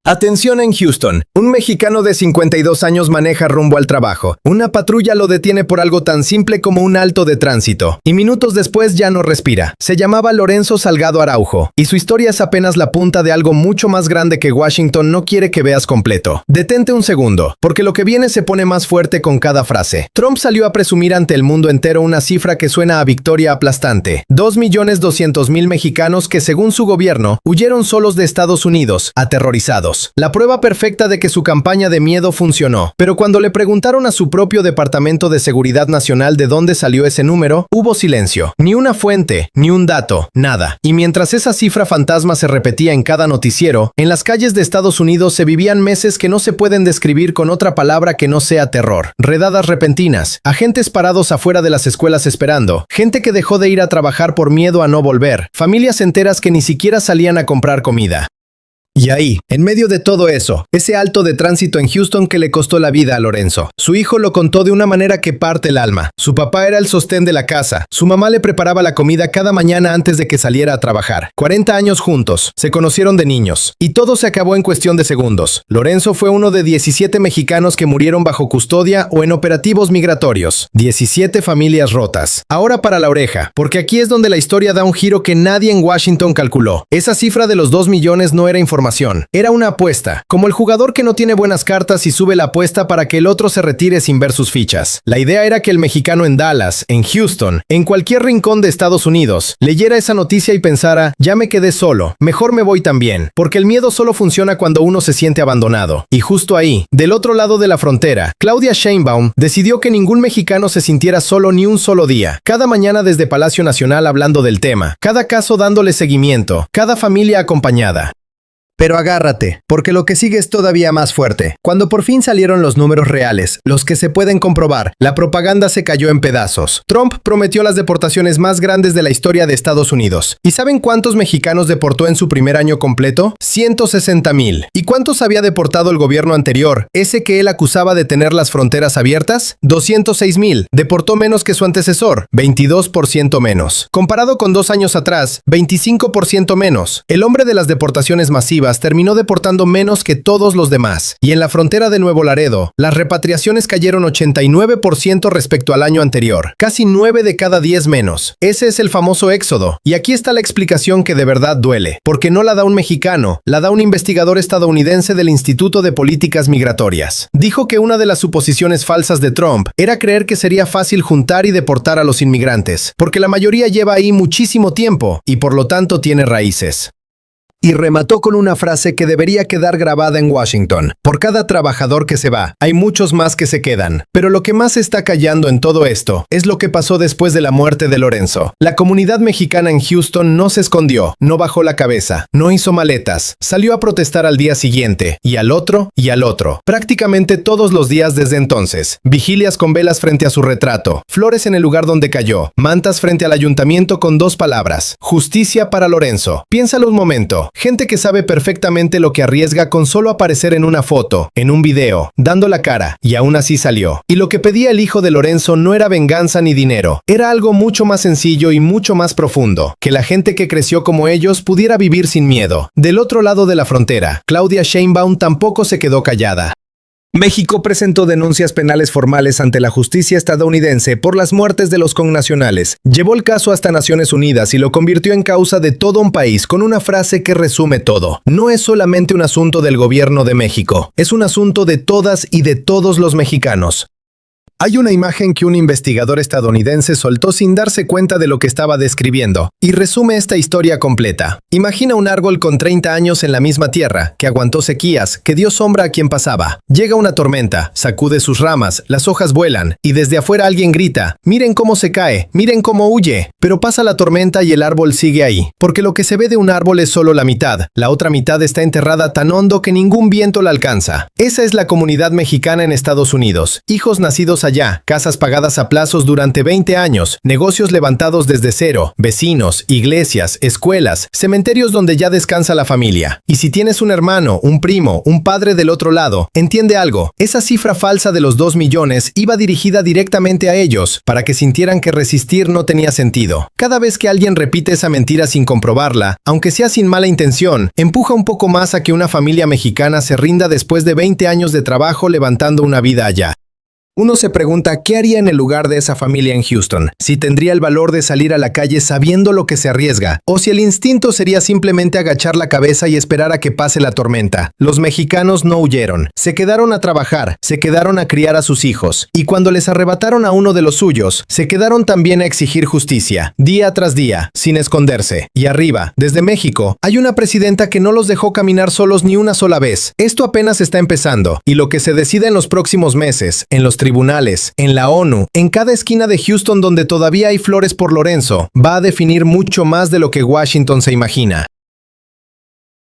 Atención en Houston. Un mexicano de 52 años maneja rumbo al trabajo. Una patrulla lo detiene por algo tan simple como un alto de tránsito. Y minutos después ya no respira. Se llamaba Lorenzo Salgado Araujo. Y su historia es apenas la punta de algo mucho más grande que Washington no quiere que veas completo. Detente un segundo, porque lo que viene se pone más fuerte con cada frase. Trump salió a presumir ante el mundo entero una cifra que suena a victoria aplastante. 2.200.000 mexicanos que según su gobierno huyeron solos de Estados Unidos, aterrorizados. La prueba perfecta de que su campaña de miedo funcionó. Pero cuando le preguntaron a su propio Departamento de Seguridad Nacional de dónde salió ese número, hubo silencio. Ni una fuente, ni un dato, nada. Y mientras esa cifra fantasma se repetía en cada noticiero, en las calles de Estados Unidos se vivían meses que no se pueden describir con otra palabra que no sea terror. Redadas repentinas, agentes parados afuera de las escuelas esperando, gente que dejó de ir a trabajar por miedo a no volver, familias enteras que ni siquiera salían a comprar comida. Y ahí, en medio de todo eso, ese alto de tránsito en Houston que le costó la vida a Lorenzo. Su hijo lo contó de una manera que parte el alma. Su papá era el sostén de la casa. Su mamá le preparaba la comida cada mañana antes de que saliera a trabajar. 40 años juntos. Se conocieron de niños. Y todo se acabó en cuestión de segundos. Lorenzo fue uno de 17 mexicanos que murieron bajo custodia o en operativos migratorios. 17 familias rotas. Ahora para la oreja, porque aquí es donde la historia da un giro que nadie en Washington calculó. Esa cifra de los 2 millones no era información. Era una apuesta, como el jugador que no tiene buenas cartas y sube la apuesta para que el otro se retire sin ver sus fichas. La idea era que el mexicano en Dallas, en Houston, en cualquier rincón de Estados Unidos, leyera esa noticia y pensara, ya me quedé solo, mejor me voy también, porque el miedo solo funciona cuando uno se siente abandonado. Y justo ahí, del otro lado de la frontera, Claudia Sheinbaum decidió que ningún mexicano se sintiera solo ni un solo día. Cada mañana desde Palacio Nacional hablando del tema, cada caso dándole seguimiento, cada familia acompañada. Pero agárrate, porque lo que sigue es todavía más fuerte. Cuando por fin salieron los números reales, los que se pueden comprobar, la propaganda se cayó en pedazos. Trump prometió las deportaciones más grandes de la historia de Estados Unidos. ¿Y saben cuántos mexicanos deportó en su primer año completo? 160,000. ¿Y cuántos había deportado el gobierno anterior, ese que él acusaba de tener las fronteras abiertas? 206,000. Deportó menos que su antecesor, 22% menos. Comparado con 2 años atrás, 25% menos. El hombre de las deportaciones masivas terminó deportando menos que todos los demás. Y en la frontera de Nuevo Laredo, las repatriaciones cayeron 89% respecto al año anterior. Casi 9 de cada 10 menos. Ese es el famoso éxodo. Y aquí está la explicación que de verdad duele. Porque no la da un mexicano, la da un investigador estadounidense del Instituto de Políticas Migratorias. Dijo que una de las suposiciones falsas de Trump era creer que sería fácil juntar y deportar a los inmigrantes. Porque la mayoría lleva ahí muchísimo tiempo y por lo tanto tiene raíces. Y remató con una frase que debería quedar grabada en Washington. Por cada trabajador que se va, hay muchos más que se quedan. Pero lo que más está callando en todo esto es lo que pasó después de la muerte de Lorenzo. La comunidad mexicana en Houston no se escondió, no bajó la cabeza, no hizo maletas. Salió a protestar al día siguiente, y al otro, y al otro. Prácticamente todos los días desde entonces. Vigilias con velas frente a su retrato, flores en el lugar donde cayó, mantas frente al ayuntamiento con 2 palabras. Justicia para Lorenzo. Piénsalo un momento. Gente que sabe perfectamente lo que arriesga con solo aparecer en una foto, en un video, dando la cara, y aún así salió. Y lo que pedía el hijo de Lorenzo no era venganza ni dinero, era algo mucho más sencillo y mucho más profundo, que la gente que creció como ellos pudiera vivir sin miedo. Del otro lado de la frontera, Claudia Sheinbaum tampoco se quedó callada. México presentó denuncias penales formales ante la justicia estadounidense por las muertes de los connacionales. Llevó el caso hasta Naciones Unidas y lo convirtió en causa de todo un país con una frase que resume todo. No es solamente un asunto del gobierno de México, es un asunto de todas y de todos los mexicanos. Hay una imagen que un investigador estadounidense soltó sin darse cuenta de lo que estaba describiendo, y resume esta historia completa. Imagina un árbol con 30 años en la misma tierra, que aguantó sequías, que dio sombra a quien pasaba. Llega una tormenta, sacude sus ramas, las hojas vuelan, y desde afuera alguien grita, miren cómo se cae, miren cómo huye. Pero pasa la tormenta y el árbol sigue ahí, porque lo que se ve de un árbol es solo la mitad. La otra mitad está enterrada tan hondo que ningún viento la alcanza. Esa es la comunidad mexicana en Estados Unidos, hijos nacidos allá allá, casas pagadas a plazos durante 20 años, negocios levantados desde cero, vecinos, iglesias, escuelas, cementerios donde ya descansa la familia. Y si tienes un hermano, un primo, un padre del otro lado, entiende algo, esa cifra falsa de los 2 millones iba dirigida directamente a ellos, para que sintieran que resistir no tenía sentido. Cada vez que alguien repite esa mentira sin comprobarla, aunque sea sin mala intención, empuja un poco más a que una familia mexicana se rinda después de 20 años de trabajo levantando una vida allá. Uno se pregunta qué haría en el lugar de esa familia en Houston, si tendría el valor de salir a la calle sabiendo lo que se arriesga, o si el instinto sería simplemente agachar la cabeza y esperar a que pase la tormenta. Los mexicanos no huyeron, se quedaron a trabajar, se quedaron a criar a sus hijos, y cuando les arrebataron a uno de los suyos, se quedaron también a exigir justicia, día tras día, sin esconderse. Y arriba, desde México, hay una presidenta que no los dejó caminar solos ni una sola vez. Esto apenas está empezando, y lo que se decida en los próximos meses, en los tribunales, en la ONU, en cada esquina de Houston donde todavía hay flores por Lorenzo, va a definir mucho más de lo que Washington se imagina.